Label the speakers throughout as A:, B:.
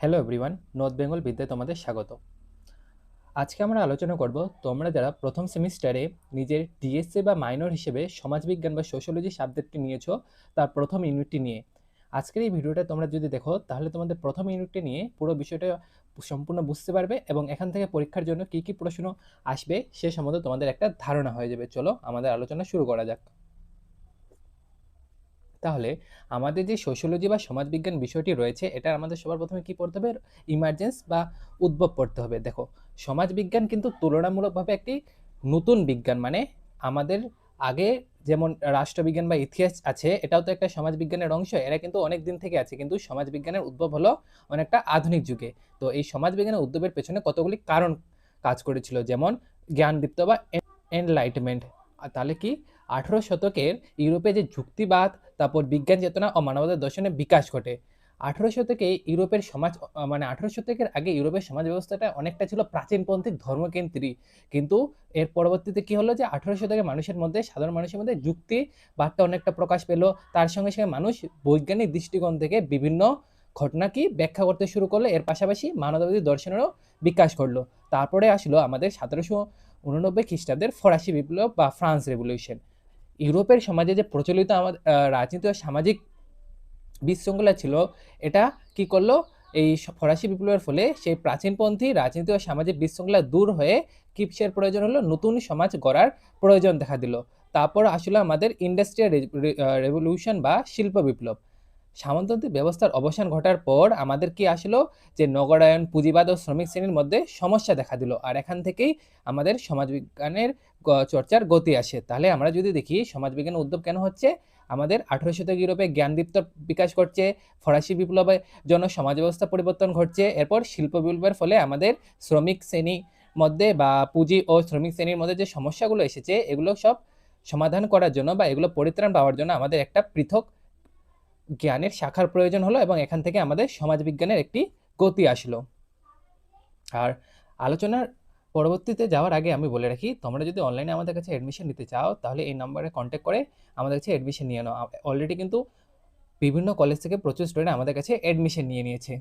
A: Hello everyone, north Bengal বিদ্যায় তোমাদের স্বাগত। আজকে আমরা আলোচনা করব তোমরা যারা প্রথম সেমিস্টারে নিজের ডিএসসি বা মাইনর হিসেবে সমাজবিজ্ঞান বা সোশ্যোলজি সাবজেক্টটি নিয়েছো তার প্রথম ইউনিটটি নিয়ে। আজকের এই ভিডিওটা তোমরা যদি দেখো তাহলে তোমাদের প্রথম ইউনিটটি নিয়ে পুরো বিষয়টা সম্পূর্ণ বুঝতে পারবে এবং এখান থেকে পরীক্ষার জন্য কী কী প্রশ্ন আসবে সে সম্বন্ধে তোমাদের একটা ধারণা হয়ে যাবে। চলো আমাদের আলোচনা শুরু করা যাক। তাহলে আমাদের যে সোশ্যোলজি বা সমাজবিজ্ঞান বিষয়টি রয়েছে এটা আমাদের সবার প্রথমে কি পড়তে হবে? ইমার্জেন্স বা উদ্ভব পড়তে হবে। দেখো, সমাজবিজ্ঞান কিন্তু তুলনামূলকভাবে একটি নতুন বিজ্ঞান। মানে আমাদের আগে যেমন রাষ্ট্রবিজ্ঞান বা ইতিহাস আছে, এটাও তো একটা সমাজবিজ্ঞানের অংশ। এরা কিন্তু অনেক দিন থেকে আছে, কিন্তু সমাজবিজ্ঞানের উদ্ভব হলো অনেকটা আধুনিক যুগে। তো এই সমাজবিজ্ঞানের উদ্ভবের পেছনে কতগুলি কারণ কাজ করেছিল, যেমন জ্ঞানদীপ্ত বা এনলাইটমেন্ট। তাহলে কি 18 শতকের ইউরোপে যে যুক্তিবাদ, তারপর বিজ্ঞান চেতনা ও মানবতার দর্শনের বিকাশ ঘটে। 18 শতকে ইউরোপের সমাজ, মানে 18 শতকের আগে ইউরোপের সমাজ ব্যবস্থাটা অনেকটা ছিল প্রাচীনপন্থী ধর্মকেন্দ্রিক। কিন্তু এর পরবর্তীতে কি হলো যে 18 শতকে মানুষের মধ্যে, সাধারণ মানুষের মধ্যে যুক্তিবাদটা অনেকটা প্রকাশ পেল। তার সঙ্গে সঙ্গে মানুষ বৈজ্ঞানিক দৃষ্টিকোণ থেকে বিভিন্ন ঘটনা কি ব্যাখ্যা করতে শুরু করলো। এর পাশাপাশি মানবতাবাদী দর্শনেরও বিকাশ ঘটলো। তারপরে আসলো আমাদের 1789 খ্রিস্টাব্দের ফরাসি বিপ্লব বা ফ্রান্স রেভলিউশন। ইউরোপের সমাজে যে প্রচলিত আমাদের রাজনীতি ও সামাজিক বিশৃঙ্খলা ছিল, এটা কি করলো? এই ফরাসি বিপ্লবের ফলে সেই প্রাচীনপন্থী রাজনীতি ও সামাজিক বিশৃঙ্খলা দূর হয়ে কিসের প্রয়োজন হলো? নতুন সমাজ গড়ার প্রয়োজন দেখা দিল। তারপর আসলে আমাদের ইন্ডাস্ট্রিয়াল রেভলিউশন বা শিল্প বিপ্লব। সামন্ততান্ত্রিক ব্যবস্থার অবসান ঘটার পর আমাদের কি আসলো? যে নগরায়ন, পুঁজিবাদ ও শ্রমিক শ্রেণীর মধ্যে সমস্যা দেখা দিল। আর এখান থেকেই আমাদের সমাজবিজ্ঞানের চর্চার গতি আসে। তাহলে আমরা যদি দেখি সমাজবিজ্ঞানের উদ্ভব কেন হচ্ছে, আমাদের 18 শতক ইউরোপে জ্ঞানদীপ্ত বিকাশ ঘটছে, ফরাসি বিপ্লবের জন্য সমাজ ব্যবস্থা পরিবর্তন ঘটছে, এরপর শিল্প বিপ্লবের ফলে আমাদের শ্রমিক শ্রেণী মধ্যে বা পুঁজি ও শ্রমিক শ্রেণীর মধ্যে যে সমস্যাগুলো এসেছে, এগুলো সব সমাধান করার জন্য বা এগুলো পরিত্রাণ পাওয়ার জন্য আমাদের একটা পৃথক জ্ঞানের শাখার প্রয়োজন হলো এবং এখান থেকে আমাদের সমাজবিজ্ঞানের একটি গতি আসলো। আর আলোচনার পরবর্তীতে যাওয়ার আগে আমি বলে রাখি, তোমরা যদি অনলাইনে আমাদের কাছে অ্যাডমিশন নিতে চাও তাহলে এই নাম্বারে কন্ট্যাক্ট করে আমাদের কাছে অ্যাডমিশন নিয়ে নাও। অলরেডি কিন্তু বিভিন্ন কলেজ থেকে প্রচুর স্টুডেন্ট আমাদের কাছে অ্যাডমিশন নিয়ে নিয়েছে।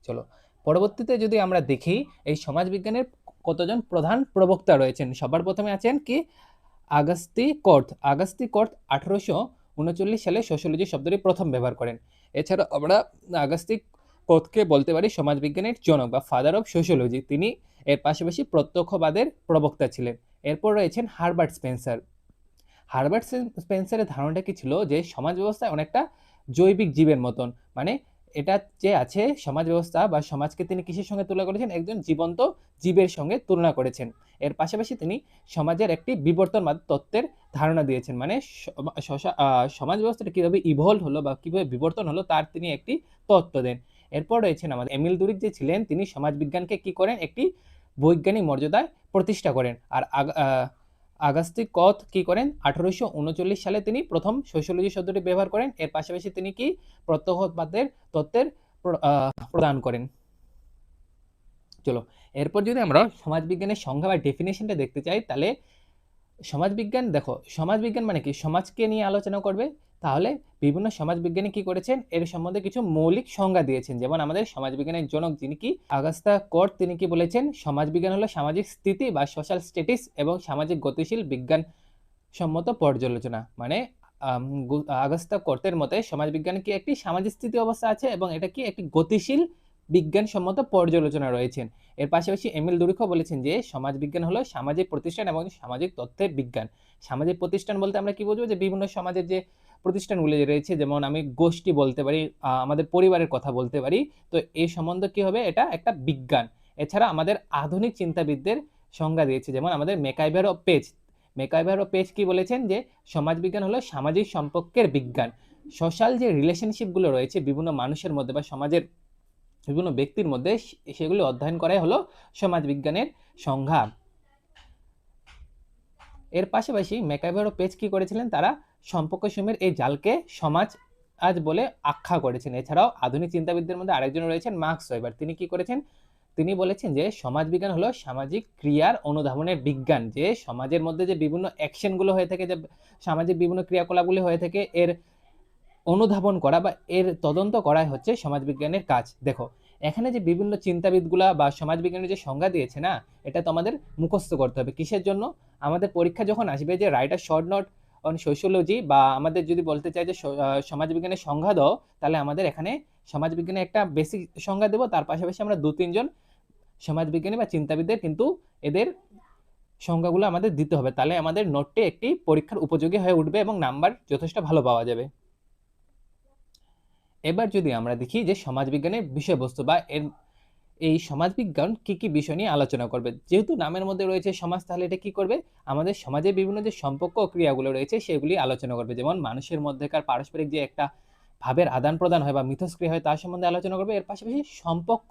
A: চলো পরবর্তীতে যদি আমরা দেখি এই সমাজবিজ্ঞানের কতজন প্রধান প্রবক্তা রয়েছেন। সবার প্রথমে আছেন কি? আগস্তি কর্ট। আগস্তি কর্ট 1839 সালে সোশ্যোলজি শব্দটি প্রথম ব্যবহার করেন। এছাড়া আমরা আগস্তি কর্টকে বলতে পারি সমাজবিজ্ঞানের জনক বা ফাদার অফ সোশ্যোলজি। তিনি এর পাশাপাশি প্রত্যক্ষবাদের প্রবক্তা ছিলেন। এরপর রয়েছেন হারবার্ট স্পেন্সার। হারবার্ট স্পেন্সারের ধারণাটা কি ছিল? যে সমাজ ব্যবস্থা অনেকটা জৈবিক জীবের মতন। মানে এটা যে আছে সমাজ ব্যবস্থা বা সমাজকে তিনি কিসের সঙ্গে তুলনা করেছেন? একজন জীবন্ত জীবের সঙ্গে তুলনা করেছেন। এর পাশাপাশি তিনি সমাজের একটি বিবর্তনবাদ তত্ত্বের ধারণা দিয়েছেন। মানে সমাজ ব্যবস্থাটা কীভাবে ইভলভ হলো বা কীভাবে বিবর্তন হলো তার তিনি একটি তত্ত্ব দেন। এরপর রয়েছেন আমাদের এমিল দুরিক, যে ছিলেন তিনি সমাজবিজ্ঞানকে কি করেন? একটি বৈজ্ঞানিক মর্যাদায় প্রতিষ্ঠা করেন। আর আগাস্তি কথ কি করেন? 1839 সালে তিনি প্রথম সোশ্যোলজি শব্দটি ব্যবহার করেন। এর পাশাপাশি তিনি কি প্রত্যক্ষবাদের তত্ত্বের প্রদান করেন। চলো এরপর যদি আমরা সমাজবিজ্ঞানের সংজ্ঞা বা ডেফিনেশনটা দেখতে চাই, তাহলে সমাজবিজ্ঞান, দেখো সমাজবিজ্ঞান মানে কি? সমাজকে নিয়ে আলোচনা করবে। তাহলে বিভিন্ন সমাজবিজ্ঞানী কি করেছেন? এর সম্বন্ধে কিছু মৌলিক সংজ্ঞা দিয়েছেন। যেমন আমাদের সমাজবিজ্ঞানের জনক যিনি কি? আগাস্তা কর্ট, তিনি কি বলেছেন? সমাজবিজ্ঞান হলো সামাজিক স্থিতি বা সোশ্যাল স্ট্যাটাস এবং সামাজিক গতিশীল বিজ্ঞান সম্মত পর্যালোচনা। মানে আগাস্তা কর্তের মতে সমাজবিজ্ঞান কি একটি সামাজিক স্থিতি অবস্থা আছে এবং এটা কি একটি গতিশীল বিজ্ঞানসম্মত পর্যালোচনা রয়েছেন। এর পাশাপাশি এমিল দুরিখও বলেছেন যে সমাজবিজ্ঞান হলো সামাজিক প্রতিষ্ঠান এবং সামাজিক তথ্যের বিজ্ঞান। সামাজিক প্রতিষ্ঠান বলতে আমরা কি বুঝবো? যে বিভিন্ন সমাজের যে প্রতিষ্ঠানগুলি রয়েছে, যেমন আমি গোষ্ঠী বলতে পারি, আমাদের পরিবারের কথা বলতে পারি। তো এই সম্বন্ধে কি হবে? এটা একটা বিজ্ঞান। এছাড়া আমাদের আধুনিক চিন্তাবিদদের সংজ্ঞা দিয়েছে, যেমন আমাদের মেকাইভার ও পেজ। মেকাইভার ও পেজ কি বলেছেন? যে সমাজবিজ্ঞান হলো সামাজিক সম্পর্কের বিজ্ঞান। সোশ্যাল যে রিলেশনশিপগুলো রয়েছে বিভিন্ন মানুষের মধ্যে বা সমাজের বিভিন্ন ব্যক্তির মধ্যে, সেগুলি অধ্যয়ন করাই হলো সমাজবিজ্ঞানের সংজ্ঞা। এর পাশাপাশি মেকাইভার ও পেজ কি করেছিলেন? তারা সম্পর্কসমূহের এই জালকে সমাজ আজ বলে আখ্যা করেছেন। এছাড়াও আধুনিক চিন্তাবিদদের মধ্যে আরেকজন রয়েছেন মার্কস ওয়েবার। তিনি কি করেছেন? তিনি বলেছেন যে সমাজবিজ্ঞান হলো সামাজিক ক্রিয়ার অনুধাবনের বিজ্ঞান। যে সমাজের মধ্যে যে বিভিন্ন অ্যাকশনগুলো হয়ে থাকে, যে সামাজিক বিভিন্ন ক্রিয়াকলাপগুলি হয়ে থাকে, এর অনুধাবন করা বা এর তদন্ত করাই হচ্ছে সমাজবিজ্ঞানের কাজ। দেখো এখানে যে বিভিন্ন চিন্তাবিদগুলা বা সমাজবিজ্ঞানের যে সংজ্ঞা দিয়েছে না, এটা তো আমাদের মুখস্থ করতে হবে। কিসের জন্য? আমাদের পরীক্ষা যখন আসবে যে write a short note on sociology, বা আমাদের যদি বলতে চাই যে সমাজবিজ্ঞানের সংজ্ঞা দাও, তাহলে আমাদের এখানে সমাজবিজ্ঞানের একটা বেসিক সংজ্ঞা দেব, তার পাশাপাশি আমরা 2-3 জন সমাজবিজ্ঞানী বা চিন্তাবিদদের কিন্তু এদের সংজ্ঞাগুলো আমাদের দিতে হবে। তাহলে আমাদের নোটটি একটি পরীক্ষার উপযোগী হয়ে উঠবে এবং নাম্বার যথেষ্ট ভালো পাওয়া যাবে। এবার যদি আমরা দেখি যে সমাজবিজ্ঞানের বিষয়বস্তু বা এই সমাজবিজ্ঞান কি কি বিষয় নিয়ে আলোচনা করবে। যেহেতু নামের মধ্যে রয়েছে সমাজ, তাহলে এটা কি করবে? আমাদের সমাজে বিভিন্ন যে সম্পর্ক ও ক্রিয়াগুলো রয়েছে সেগুলি আলোচনা করবে। যেমন মানুষের মধ্যেকার পারস্পরিক যে একটা ভাবের আদান প্রদান হয় বা মিথস্ক্রিয়া হয় তার সম্বন্ধে আলোচনা করবে। এর পাশাপাশি সম্পর্ক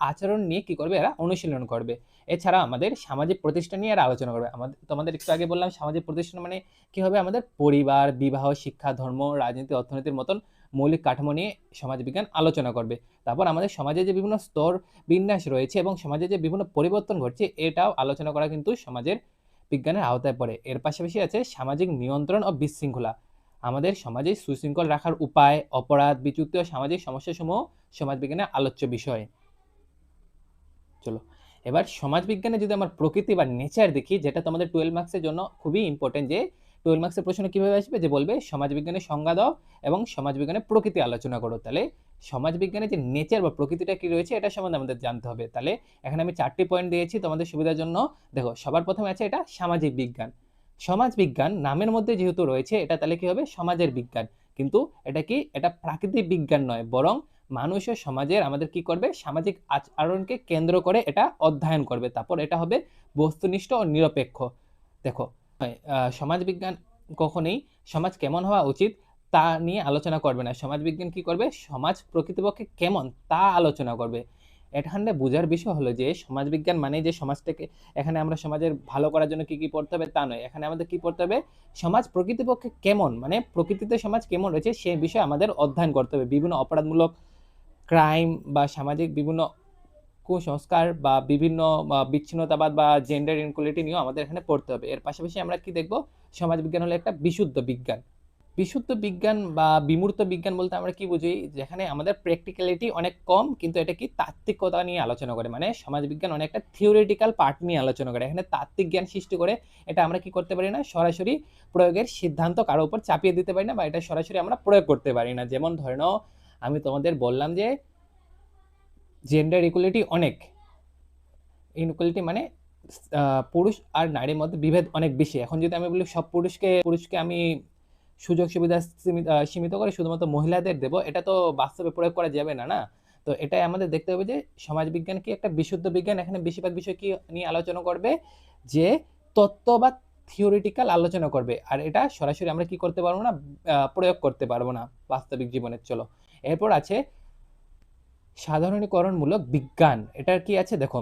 A: আচরণ নিয়ে কি করবে? এরা অনুশীলন করবে। এছাড়া আমাদের সামাজিক প্রতিষ্ঠান নিয়ে এরা আলোচনা করবে। তোমাদের একটু আগে বললাম সামাজিক প্রতিষ্ঠান মানে কি হবে? আমাদের পরিবার, বিবাহ, শিক্ষা, ধর্ম, রাজনীতি, অর্থনীতির মতন মৌলিক কাঠামো নিয়ে সমাজবিজ্ঞান আলোচনা করবে। তারপর আমাদের সমাজে যে বিভিন্ন স্তর বিন্যাস রয়েছে এবং সমাজে যে বিভিন্ন পরিবর্তন ঘটছে এটাও আলোচনা করা কিন্তু সমাজের বিজ্ঞানের আওতায় পড়ে। এর পাশাপাশি আছে সামাজিক নিয়ন্ত্রণ ও বিশৃঙ্খলা। আমাদের সমাজে সুশৃঙ্খল রাখার উপায়, অপরাধ, বিচ্যুতি ও সামাজিক সমস্যাসমূহ সমাজবিজ্ঞানের আলোচ্য বিষয়। চলো এবার সমাজবিজ্ঞানে যদি আমরা প্রকৃতি বা নেচার দেখি, যেটা তোমাদের 12 মার্কসের জন্য খুবই ইম্পর্টেন্ট, যে 12 মার্কসের প্রশ্ন কিভাবে আসবে, যে বলবে সমাজবিজ্ঞানের সংজ্ঞা দাও এবং সমাজবিজ্ঞানের প্রকৃতি আলোচনা করো। তাহলে সমাজবিজ্ঞানের যে নেচার বা প্রকৃতিটা কি রয়েছে এটা সম্বন্ধে আমাদের জানতে হবে। তাহলে এখানে আমি 4টি পয়েন্ট দিয়েছি তোমাদের সুবিধার জন্য। দেখো সবার প্রথমে আছে এটা সামাজিক বিজ্ঞান। সমাজ বিজ্ঞান নামের মধ্যে যেহেতু রয়েছে এটা, তাহলে কি হবে? সমাজের বিজ্ঞান। কিন্তু এটা কি? এটা প্রাকৃতিক বিজ্ঞান নয়, বরং মানুষ ও সমাজের আমাদের কি করবে? সামাজিক আচরণকে কেন্দ্র করে এটা অধ্যয়ন করবে। তারপর এটা হবে বস্তুনিষ্ঠ ও নিরপেক্ষ। দেখো সমাজ বিজ্ঞান কখনোই সমাজ কেমন হওয়া উচিত তা নিয়ে আলোচনা করবে না। সমাজ বিজ্ঞান কি করবে? সমাজ প্রকৃতপক্ষে কেমন তা আলোচনা করবে। এখানে বোঝার বিষয় হলো যে সমাজবিজ্ঞান মানে যে সমাজটাকে, এখানে আমরা সমাজের ভালো করার জন্য কি কি পড়তে হবে তা নয়। এখানে আমাদের কি পড়তে হবে? সমাজ প্রকৃতপক্ষে কেমন, মানে প্রকৃতিতে সমাজ কেমন রয়েছে সে বিষয়ে আমাদের অধ্যয়ন করতে হবে। বিভিন্ন অপরাধমূলক ক্রাইম বা সামাজিক বিভিন্ন কুসংস্কার বা বিভিন্ন বিচ্ছিন্নতাবাদ বা জেন্ডার ইনকুয়ালিটি নিয়েও আমাদের এখানে পড়তে হবে। এর পাশাপাশি আমরা কি দেখব? সমাজবিজ্ঞান হলো একটা বিশুদ্ধ বিজ্ঞান। বিশুদ্ধ বিজ্ঞান বা বিমূর্ত বিজ্ঞান বলতে আমরা কি বুঝি? যেখানে আমাদের প্র্যাকটিক্যালিটি অনেক কম কিন্তু এটা কি তাত্ত্বিকতা নিয়ে আলোচনা করে। মানে সমাজবিজ্ঞান অনেকটা থিওরিটিক্যাল পার্ট নিয়ে আলোচনা করে, এখানে তাত্ত্বিক জ্ঞান সৃষ্টি করে। এটা আমরা কি করতে পারি না? সরাসরি প্রয়োগের সিদ্ধান্ত কারো উপর চাপিয়ে দিতে পারি না, বা এটা সরাসরি আমরা প্রয়োগ করতে পারি না। যেমন ধরে নাও আমি তোমাদের বললাম যে জেন্ডার ইকুয়ালিটি অনেক, ইনইকুয়ালিটি মানে পুরুষ আর নারীর মধ্যে বিভেদ অনেক বেশি। এখন যদি আমি বলি সব পুরুষকে আমি সুযোগ সুবিধা সীমিত করে শুধুমাত্র মহিলাদের দেব, এটা তো বাস্তবে প্রয়োগ করা যাবে না, না? তো এটাই আমাদের দেখতে হবে যে সমাজবিজ্ঞান কি একটা বিশুদ্ধ বিজ্ঞান। এখানে বেশিরভাগ বিষয় কি নিয়ে আলোচনা করবে? যে তত্ত্ব বা থিওরিটিক্যাল আলোচনা করবে, আর এটা সরাসরি আমরা কি করতে পারবো না? প্রয়োগ করতে পারবো না বাস্তবিক জীবনে। চলো এরপর আছে সাধারণীকরণমূলক বিজ্ঞান। এটার কি আছে? দেখো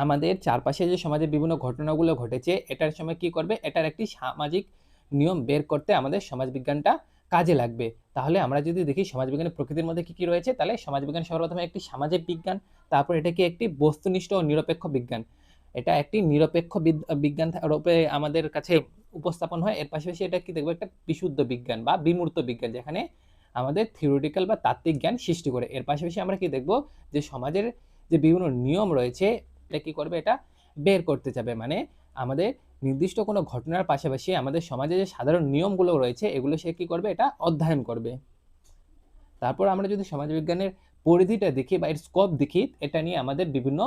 A: আমাদের চারপাশে যে সমাজে বিভিন্ন ঘটনাগুলো ঘটেছে এটার সময় কি করবে? এটার একটি সামাজিক নিয়ম বের করতে আমাদের সমাজবিজ্ঞানটা কাজে লাগবে। তাহলে আমরা যদি দেখি সমাজবিজ্ঞানের প্রকৃতির মধ্যে কি কি রয়েছে, তাহলে সমাজবিজ্ঞান সর্বপ্রথমে একটি সামাজিক বিজ্ঞান, তারপর এটা কি একটি বস্তুনিষ্ঠ ও নিরপেক্ষ বিজ্ঞান। এটা একটি নিরপেক্ষ বিজ্ঞান রূপে আমাদের কাছে উপস্থাপন হয়। এর পাশাপাশি এটা কি দেখবো? একটা বিশুদ্ধ বিজ্ঞান বা বিমূর্ত বিজ্ঞান, যেখানে আমাদের থিওরিটিক্যাল বা তাত্ত্বিক জ্ঞান সৃষ্টি করে। এর পাশাপাশি আমরা কি দেখবো? যে সমাজের যে বিভিন্ন নিয়ম রয়েছে এটা কি করবে? এটা বের করতে যাবে। মানে আমাদের নির্দিষ্ট কোনো ঘটনার পাশাপাশি আমাদের সমাজে যে সাধারণ নিয়মগুলো রয়েছে এগুলো সে কি করবে? এটা অধ্যয়ন করবে। তারপর আমরা যদি সমাজবিজ্ঞানের পরিধিটা দেখি বা এর স্কোপ দেখি, এটা নিয়ে আমাদের বিভিন্ন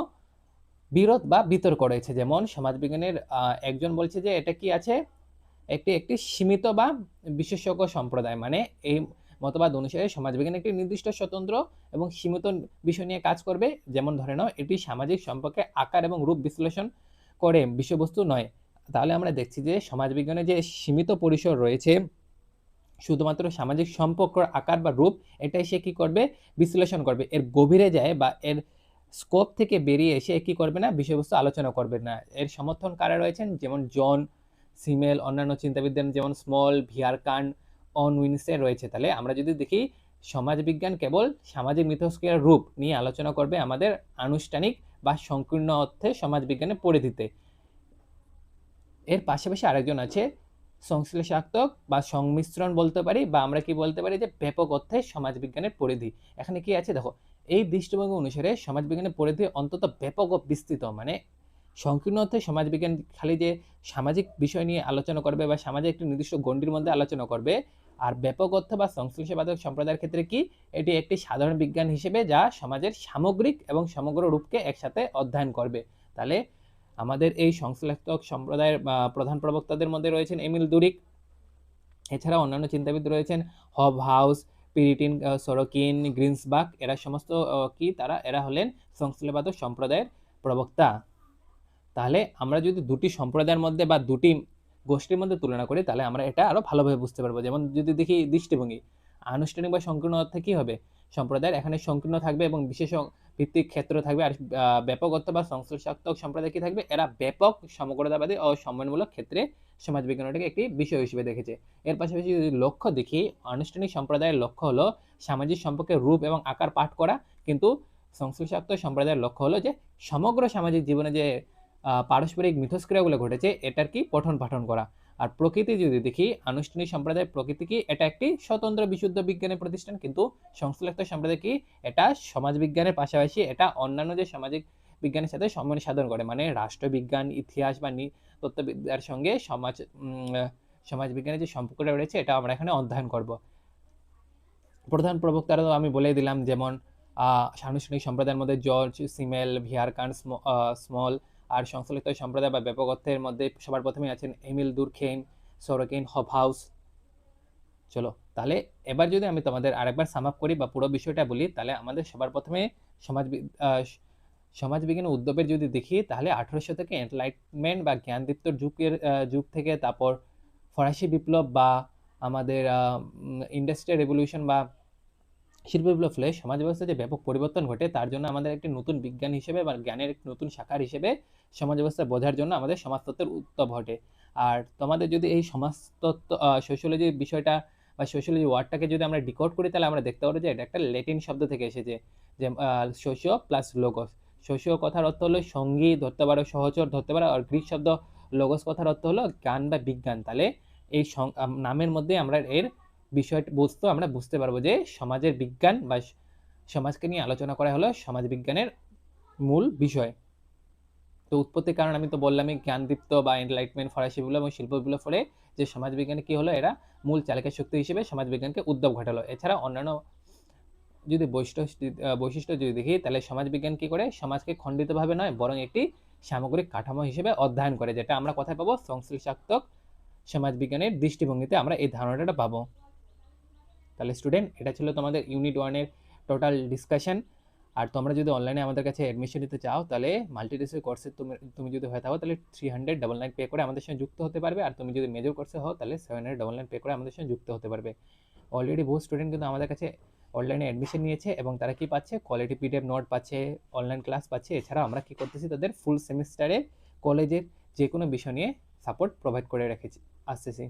A: বিরোধ বা বিতর্ক রয়েছে। যেমন সমাজবিজ্ঞানের একজন বলছে যে এটা কি আছে? একটি সীমিত বা বিশেষজ্ঞ সম্প্রদায়। মানে এই মতবাদ অনুসারে সমাজবিজ্ঞান একটি নির্দিষ্ট স্বতন্ত্র এবং সীমিত বিষয় নিয়ে কাজ করবে। যেমন ধরে নাও এটি সামাজিক সম্পর্কে আকার এবং রূপ বিশ্লেষণ করে, বিষয়বস্তু নয়। তাহলে আমরা দেখছি যে সমাজবিজ্ঞানে যে সীমিত পরিসর রয়েছে শুধুমাত্র সামাজিক সম্পর্কের আকার বা রূপ, এটাই সে কি করবে? বিশ্লেষণ করবে। এর গভীরে যায় বা এর স্কোপ থেকে বেরিয়ে এসে কি করবে না? বিষয়বস্তু আলোচনা করবে না। এর সমর্থন কারা রয়েছেন? যেমন জন সিমেল, অন্যান্য চিন্তাবিদদের যেমন স্মল, ভিয়ারকান্ড, অন উইনসে রয়েছে। তাহলে আমরা যদি দেখি সমাজবিজ্ঞান কেবল সামাজিক মিথস্ক্রিয়ার রূপ নিয়ে আলোচনা করবে আমাদের আনুষ্ঠানিক বা সংকীর্ণ অর্থে সমাজবিজ্ঞানের পরিধিতে। এর পাশাপাশি আরেকজন আছে সংশ্লেষাত্মক বা সংমিশ্রণ বলতে পারি, বা আমরা কি বলতে পারি যে ব্যাপক অর্থে সমাজবিজ্ঞানের পরিধি। এখানে কি আছে দেখো, এই দৃষ্টিভঙ্গি অনুসারে সমাজবিজ্ঞানের পরিধি অন্তত ব্যাপক ও বিস্তৃত, মানে সংকীর্ণ অর্থে সমাজবিজ্ঞান খালি যে সামাজিক বিষয় নিয়ে আলোচনা করবে বা সমাজের একটি নির্দিষ্ট গণ্ডির মধ্যে আলোচনা করবে, আর ব্যাপক অর্থ বা সংশ্লেষবাদক সম্প্রদায়ের ক্ষেত্রে কি এটি একটি সাধারণ বিজ্ঞান হিসেবে যা সমাজের সামগ্রিক এবং সমগ্র রূপকে একসাথে অধ্যয়ন করবে। তাহলে আমাদের এই সংশ্লেষাত্মক সম্প্রদায়ের প্রধান প্রবক্তাদের মধ্যে রয়েছেন এমিল দুরিক, এছাড়া অন্যান্য চিন্তাবিদ রয়েছেন হবহাউস, পিরিটিন, সরোকিন, গ্রিন্সবাক। এরা সমস্ত এরা হলেন সংশ্লেষবাদক সম্প্রদায়ের প্রবক্তা। তাহলে আমরা যদি দুটি সম্প্রদায়ের মধ্যে বা দুটি গোষ্ঠীর মধ্যে তুলনা করি, তাহলে আমরা এটা আরো ভালোভাবে বুঝতে পারবো। যেমন যদি দেখি দৃষ্টিভঙ্গি, আনুষ্ঠানিক বা সংকীর্ণ অর্থে কি হবে, সম্প্রদায়ের এখানে সংকীর্ণ থাকবে এবং বিশেষ ভিত্তিক ক্ষেত্র থাকবে, আর ব্যাপক অর্থ বা সংশ্লেষাত্মক সম্প্রদায় কি থাকবে, এরা ব্যাপক সমগ্রতাবাদী ও সম্মানমূলক ক্ষেত্রে সমাজবিজ্ঞানটাকে একটি বিষয় হিসেবে দেখেছে। এর পাশাপাশি যদি লক্ষ্য দেখি, আনুষ্ঠানিক সম্প্রদায়ের লক্ষ্য হলো সামাজিক সম্পর্কের রূপ এবং আকার পাঠ করা, কিন্তু সংশ্লেষাত্মক সম্প্রদায়ের লক্ষ্য হলো যে সমগ্র সামাজিক জীবনে যে পারস্পরিক মিথস্ক্রিয়াগুলো ঘটেছে এটার কি পঠন পাঠন করা। আর প্রকৃতি যদি দেখি, আনুষ্ঠানিক সম্প্রদায় প্রকৃতি কি এটা একটি স্বতন্ত্র বিশুদ্ধ বিজ্ঞানের প্রতিষ্ঠান, কিন্তু সংশ্লিষ্ট সম্প্রদায় কি এটা সমাজবিজ্ঞানের পাশাপাশি এটা অন্যান্য যে সামাজিক বিজ্ঞানের সাথে সমন্বয় সাধন করে, মানে রাষ্ট্রবিজ্ঞান, ইতিহাস বা তত্ত্ববিদ্যার সঙ্গে সমাজবিজ্ঞানের যে সম্পর্কটা রয়েছে এটা আমরা এখানে অধ্যয়ন করব। প্রধান প্রবক্তারা আমি বলে দিলাম, যেমন আনুষ্ঠানিক সম্প্রদায়ের মধ্যে জর্জ সিমেল, ভিয়ারকান, স্মল। আর সংশ্লিষ্ট সম্প্রদায় বা ব্যাপক অর্থের মধ্যে সবার প্রথমে আছেন এমিল দুরখেইম, সরোকিন, হবহাউস। চলো তাহলে এবার যদি আমি তোমাদের আরেকবার সাম আপ করি বা পুরো বিষয়টা বলি, তাহলে আমাদের সবার প্রথমে সমাজবিজ্ঞানের উদ্যোগের যদি দেখি, তাহলে 1800 থেকে এনলাইটমেন্ট বা জ্ঞানদীপ্তর যুগ থেকে তারপর ফরাসি বিপ্লব বা আমাদের ইন্ডাস্ট্রিয়াল রেভলিউশন বা শিল্প বিপ্লব ফলে সমাজ ব্যবস্থায় যে ব্যাপক পরিবর্তন ঘটে, তার জন্য আমাদের একটি নতুন বিজ্ঞান হিসেবে বা জ্ঞানের একটি নতুন শাখার হিসেবে সমাজ ব্যবস্থা বোঝার জন্য আমাদের সমাজতত্ত্বের উদ্ভব ঘটে। আর তোমাদের যদি এই সমাজতত্ত্ব সোশিওলজি বিষয়টা বা সোশিওলজি ওয়ার্ডটাকে যদি আমরা ডিকোড করি, তাহলে আমরা দেখতে পাবো যে এটা একটা ল্যাটিন শব্দ থেকে এসেছে, যে সোশিও প্লাস লোগস। সোশিও কথার অর্থ হলো সঙ্গী ধরতে পারো, সহচর ধরতে পারো, আর গ্রিক শব্দ লোগস কথার অর্থ হলো জ্ঞান বা বিজ্ঞান। তাহলে এই নামের মধ্যে আমরা এর বিষয়টা বস্তু আমরা বুঝতে পারবো যে সমাজের বিজ্ঞান বা সমাজকে নিয়ে আলোচনা করা হলো সমাজবিজ্ঞানের মূল বিষয়। তো উৎপত্তির কারণ আমি তো বললামই, জ্ঞানদীপ্ত বা এনলাইটমেন্ট, ফরাসি বিপ্লব এবং শিল্প বিপ্লব ফলে যে সমাজবিজ্ঞানে কি হলো, এরা মূল চালিকা শক্তি হিসেবে সমাজবিজ্ঞানকে উদ্যোগ ঘটালো। এছাড়া অন্যান্য যদি বৈশিষ্ট্য যদি দেখি, তাহলে সমাজবিজ্ঞান কি করে, সমাজকে খণ্ডিতভাবে নয় বরং একটি সামগ্রিক কাঠামো হিসেবে অধ্যয়ন করে, যেটা আমরা কোথায় পাবো, সংশ্লেষাত্মক সমাজবিজ্ঞানের দৃষ্টিভঙ্গিতে আমরা এই ধারণাটা পাবো। তাহলে স্টুডেন্ট, এটা ছিল তোমাদের ইউনিট 1-এর টোটাল ডিসকাশন। আর তোমরা যদি অনলাইনে আমাদের কাছে অ্যাডমিশন নিতে চাও, তাহলে মাল্টিডিসিপ্লিনারি কোর্সে তুমি যদি হয়ে থাকো, তাহলে 399 পে করে আমাদের সঙ্গে যুক্ত হতে পারবে। আর তুমি যদি মেজর কোর্সে হও, তাহলে 799 পে করে আমাদের সঙ্গে যুক্ত হতে পারবে। অলরেডি বহু স্টুডেন্ট কিন্তু আমাদের কাছে অনলাইনে অ্যাডমিশন নিয়েছে এবং তারা কি পাচ্ছে, কোয়ালিটি পিডিএফ নোট পাচ্ছে, অনলাইন ক্লাস পাচ্ছে। এছাড়া আমরা কি করতেছি, তাদের ফুল সেমিস্টারে কলেজের যে কোনো বিষয় নিয়ে সাপোর্ট প্রোভাইড করে রেখেছি আসতেছি।